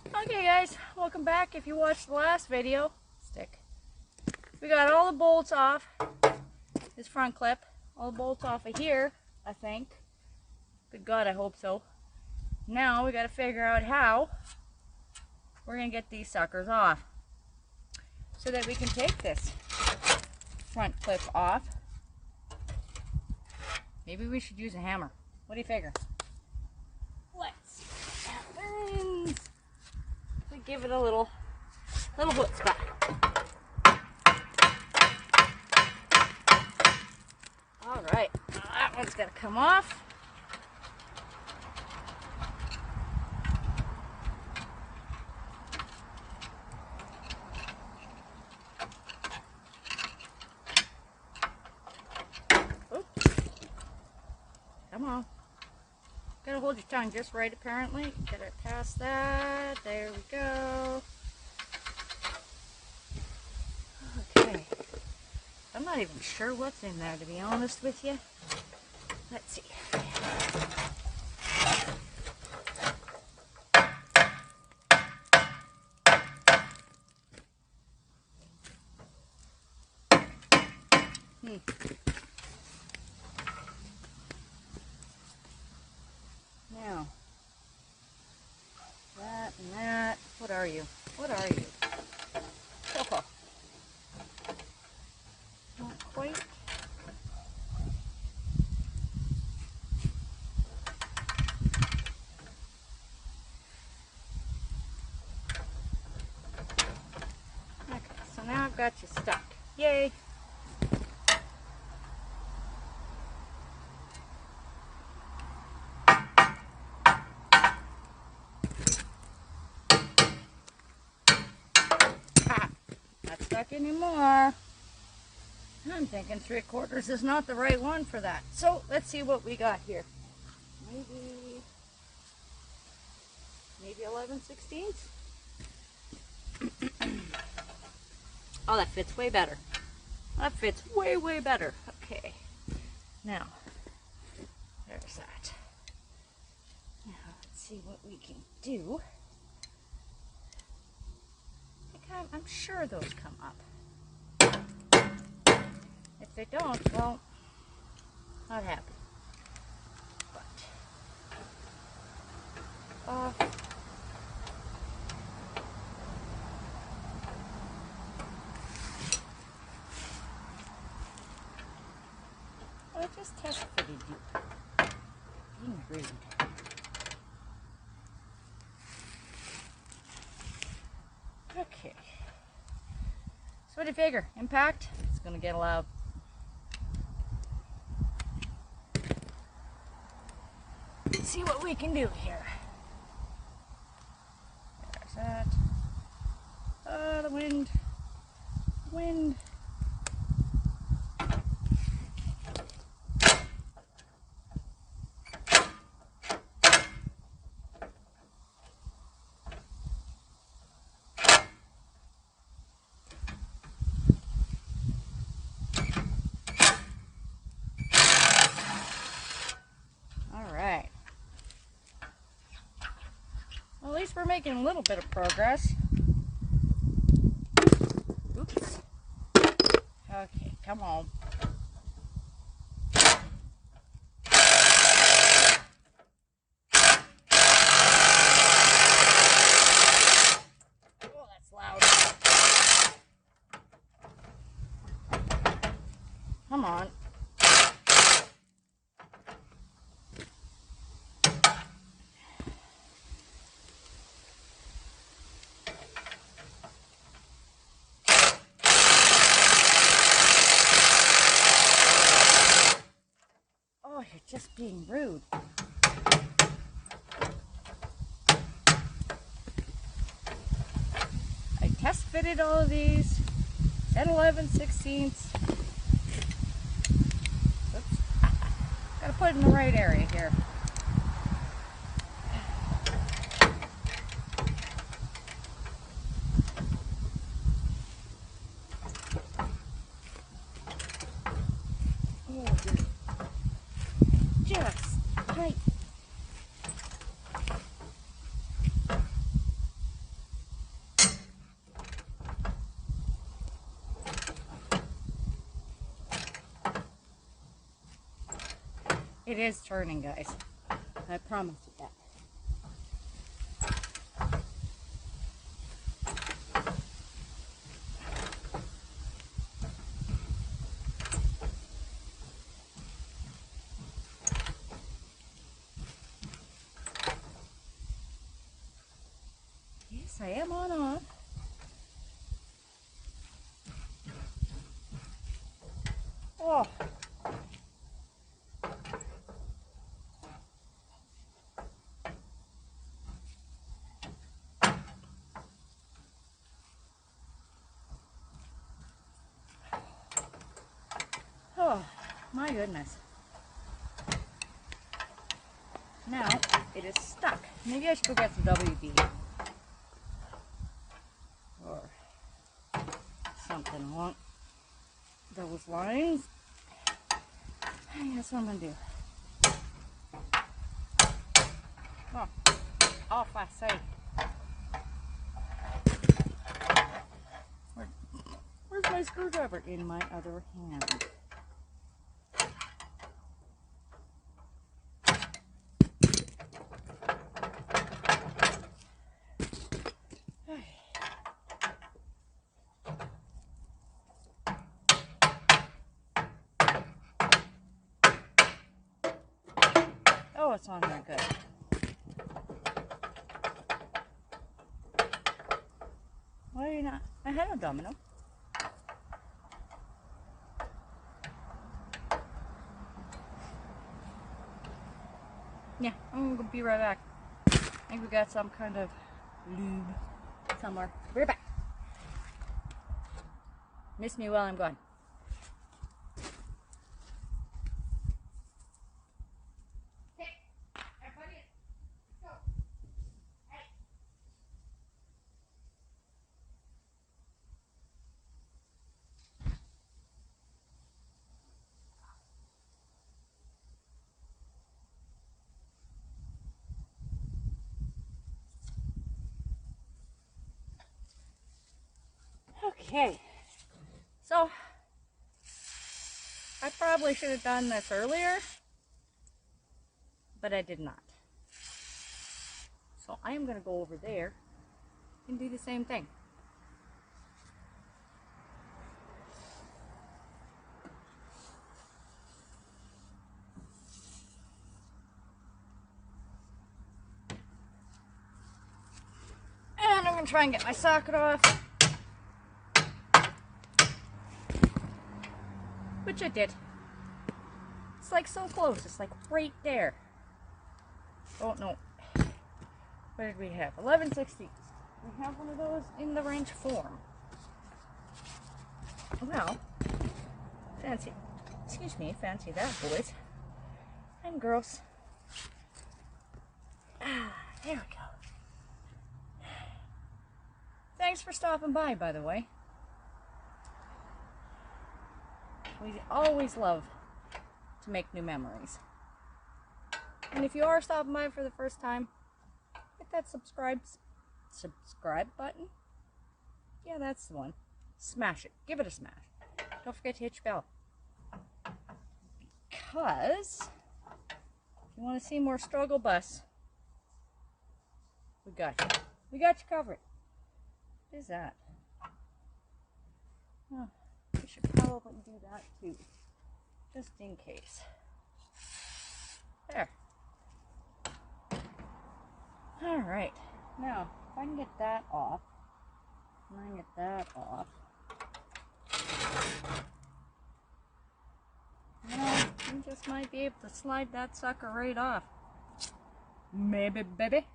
Okay guys, welcome back. If you watched the last video, we got all the bolts off this front clip, all the bolts off of here, I think. Good God, I hope so. Now we got to figure out how we're going to get these suckers off so that we can take this front clip off. Maybe we should use a hammer. What do you figure? Let's see what happens. We give it a little chutzpah. All right, that one's gonna come off. Oops. Come on. Gotta hold your tongue just right, apparently. Get it past that. There we go. Okay. I'm not even sure what's in there, to be honest with you. Let's see. Now, that and that. What are you? What are you? Oh, not quite. Okay, so now I've got you stuck. Yay! Not stuck anymore. I'm thinking 3/4 is not the right one for that. So let's see what we got here. Maybe 11/16. Oh, that fits way better. That fits way, way better. Okay. Now, there's that. Now, let's see what we can do. I'm sure those come up. If they don't, well, not happy. But, I just test fitted you. Being rude. Okay. So what do you figure? Impact? It's gonna get loud. Let's see what we can do here. There's that. Oh, the wind. Wind. Well, at least we're making a little bit of progress. Oops. Okay, come on. Oh, that's loud. Come on. You're just being rude. I test fitted all of these at 11/16. Oops. Gotta put it in the right area here. Oh, just right. It is turning, guys. I promise you that. Yes, I am on off. Oh. Oh, my goodness. Now it is stuck. Maybe I should go get some WD. Or something along those lines. That's what I'm going to do. Oh, off I say. Where's my screwdriver? In my other hand. Oh, it's on there, good. Why are you not? I had a domino. Yeah, I'm gonna be right back. I think we got some kind of lube somewhere. Be right back. Miss me while I'm gone. Okay, so I probably should have done this earlier, but I did not. So I am going to go over there and do the same thing. And I'm going to try and get my socket off. Which I did. It's like so close. It's like right there. Oh no. What did we have? 11/16. We have one of those in the wrench form. Well, fancy. Excuse me, fancy that, boys and girls. Ah, there we go. Thanks for stopping by the way. We always love to make new memories. And if you are stopping by for the first time, hit that subscribe button. Yeah, that's the one. Smash it. Give it a smash. Don't forget to hit your bell. Because if you want to see more struggle bus, we got you. We got you covered. What is that? Oh. We should probably do that too, just in case. There. Alright, now, if I can get that off, and I can get that off, you just might be able to slide that sucker right off. Maybe, baby.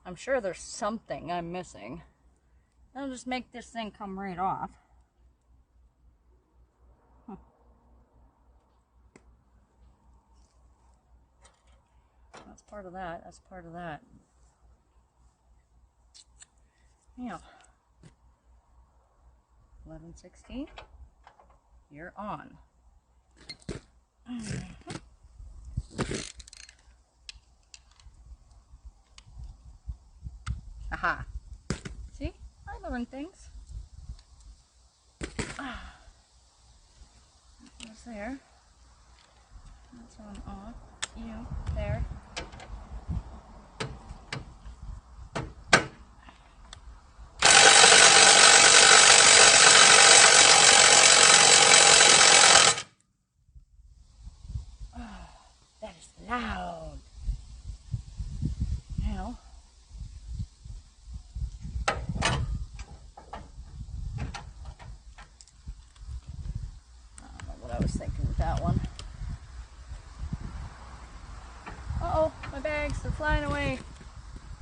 I'm sure there's something I'm missing. I'll just make this thing come right off. That's part of that. That's part of that. Yeah. 11/16. You're on. Aha. See? I learned things. What's there? That's on off. You there. Oh, that is loud. Now, I don't know what I was thinking with that one. Uh-oh, my bags are flying away.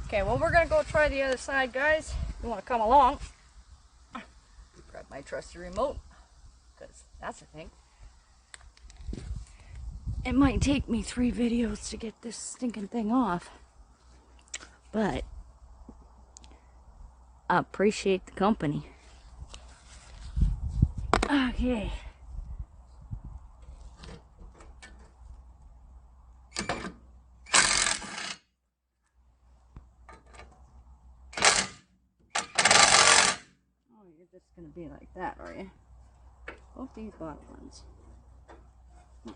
Okay, well, we're going to go try the other side, guys. You want to come along? Grab my trusty remote, because that's a thing. It might take me 3 videos to get this stinking thing off, but I appreciate the company. Okay. You're just going to be like that, are you? Both these bottom ones. There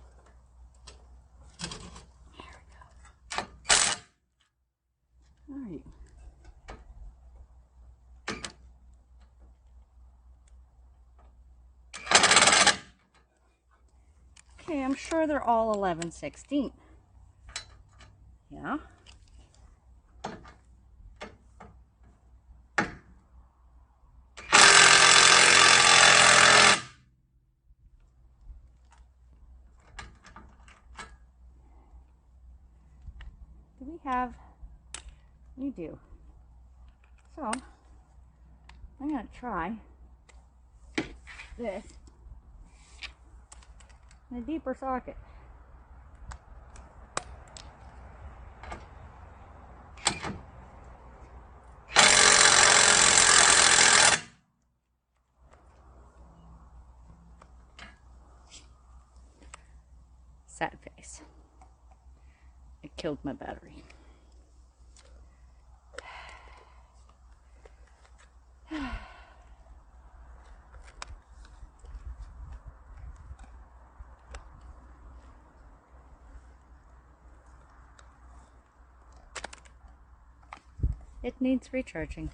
we go. Alright. Okay, I'm sure they're all 11/16. Yeah? Do we have? We do. So, I'm going to try this in a deeper socket. Sad face. It killed my battery. It needs recharging.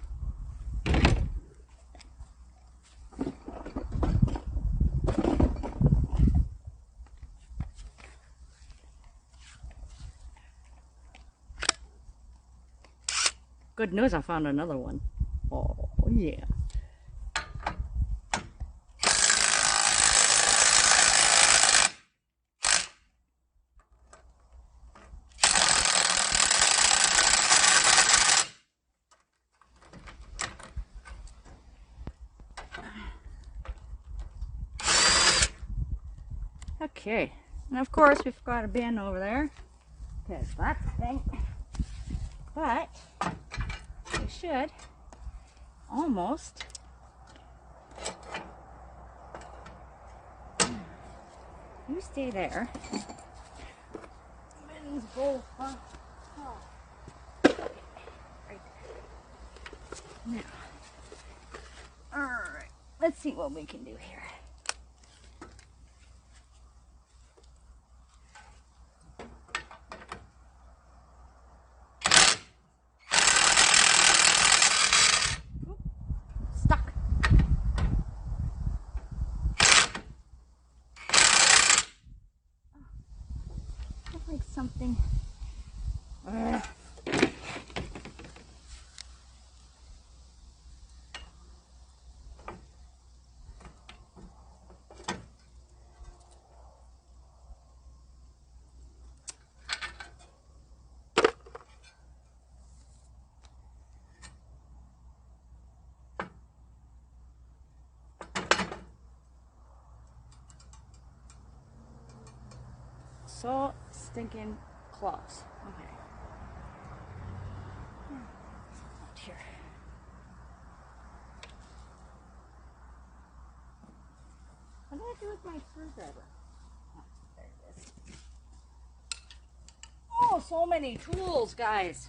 Good news, I found another one. Oh, yeah. Okay, and of course we've got a bin over there, because that's the thing. But we should almost you stay there. Bins both, huh? Oh. Right there. Now, all right. Let's see what we can do here. Something. So stinking close. Okay. Here. What did I do with my screwdriver? Oh, there it is. Oh, so many tools, guys.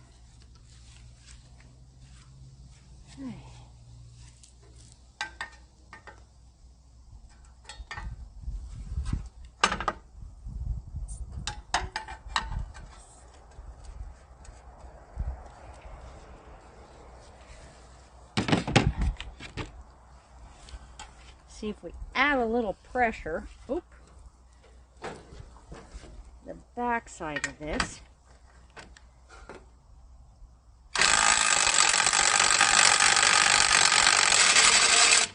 see if we add a little pressure. Oop. The back side of this.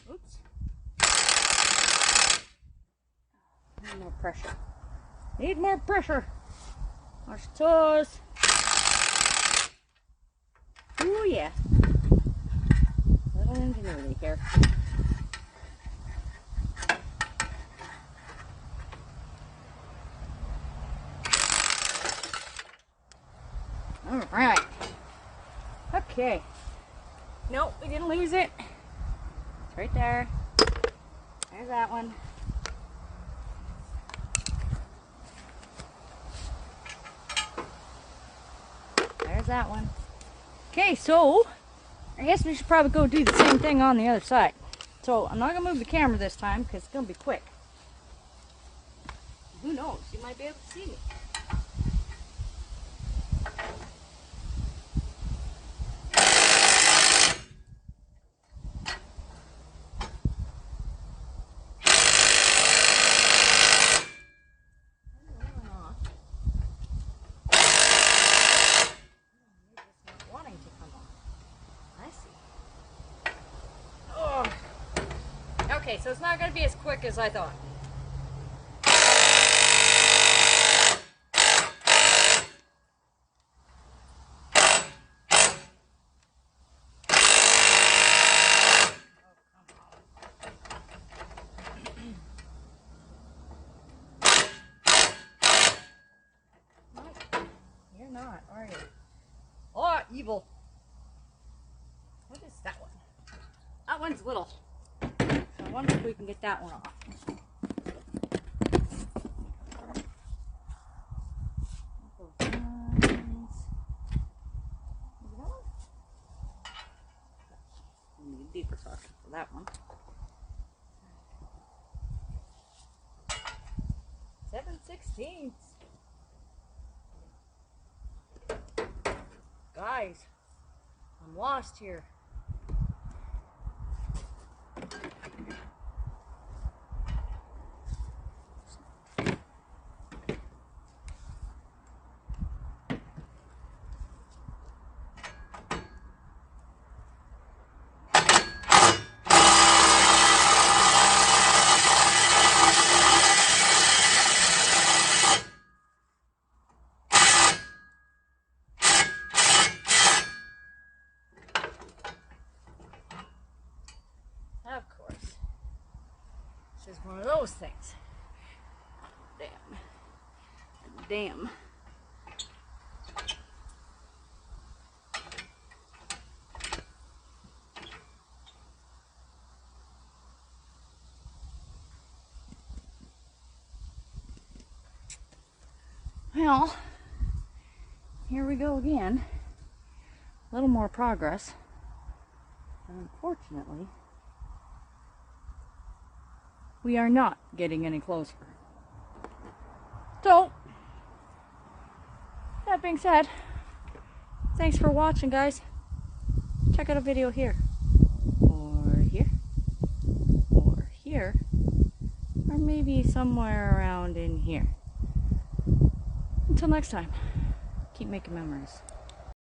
Oops. Need more pressure. Need more pressure. Watch toes. Ooh, yeah. Little ingenuity here. All right. Okay. Nope, we didn't lose it. It's right there. There's that one. There's that one. Okay, so I guess we should probably go do the same thing on the other side. So I'm not going to move the camera this time because it's going to be quick. Who knows? You might be able to see me. Okay, so it's not going to be as quick as I thought. You're not, are you? Oh, evil. What is that one? That one's little. I wonder if we can get that one off. We need a deeper socket for that one. 7/16. Guys, I'm lost here. Of course. This is one of those things. Damn. Damn. Well, here we go again. A little more progress. But unfortunately, we are not getting any closer. So, that being said, thanks for watching, guys. Check out a video here, or here, or here, or maybe somewhere around in here. Until next time, keep making memories.